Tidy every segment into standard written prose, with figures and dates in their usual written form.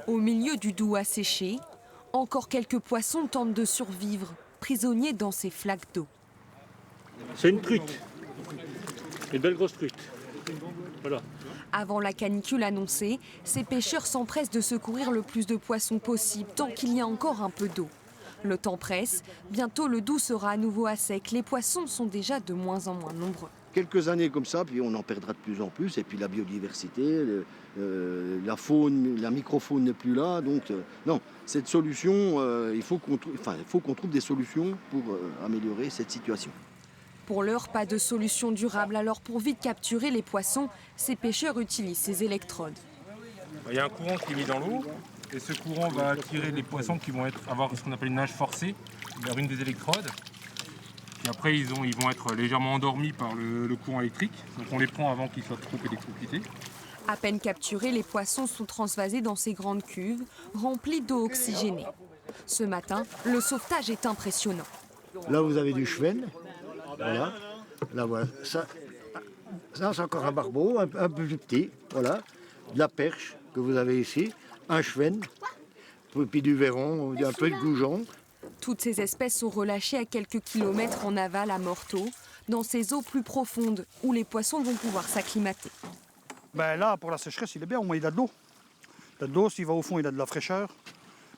Au milieu du Doubs asséché, encore quelques poissons tentent de survivre, prisonniers dans ces flaques d'eau. C'est une truite, une belle grosse truite. Voilà. Avant la canicule annoncée, ces pêcheurs s'empressent de secourir le plus de poissons possible tant qu'il y a encore un peu d'eau. Le temps presse, bientôt le Doubs sera à nouveau à sec. Les poissons sont déjà de moins en moins nombreux. Quelques années comme ça, puis on en perdra de plus en plus. Et puis la biodiversité, la faune, la microfaune n'est plus là. Donc non, cette solution, il faut qu'on trouve des solutions pour améliorer cette situation. Pour l'heure, pas de solution durable. Alors pour vite capturer les poissons, ces pêcheurs utilisent ces électrodes. Il y a un courant qui est mis dans l'eau et ce courant va attirer les poissons qui vont avoir ce qu'on appelle une nage forcée vers une des électrodes. Et après, ils vont être légèrement endormis par le courant électrique. Donc on les prend avant qu'ils soient trop électrocutés. À peine capturés, les poissons sont transvasés dans ces grandes cuves remplies d'eau oxygénée. Ce matin, le sauvetage est impressionnant. Là, vous avez du chevenne. Voilà. Là, voilà. Ça c'est encore un barbeau, un peu plus petit. Voilà. De la perche que vous avez ici. Un chevenne. Puis du verron, un peu de goujon. Toutes ces espèces sont relâchées à quelques kilomètres en aval à Morteau, dans ces eaux plus profondes où les poissons vont pouvoir s'acclimater. Ben là, pour la sécheresse, il est bien, au moins il a de l'eau. Il a de l'eau, s'il va au fond, il a de la fraîcheur.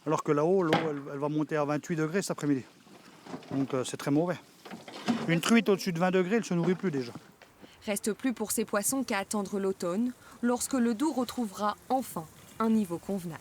Alors que là-haut, l'eau, elle va monter à 28 degrés cet après-midi. Donc c'est très mauvais. Une truite au-dessus de 20 degrés, elle ne se nourrit plus déjà. Reste plus pour ces poissons qu'à attendre l'automne, lorsque le Doubs retrouvera enfin un niveau convenable.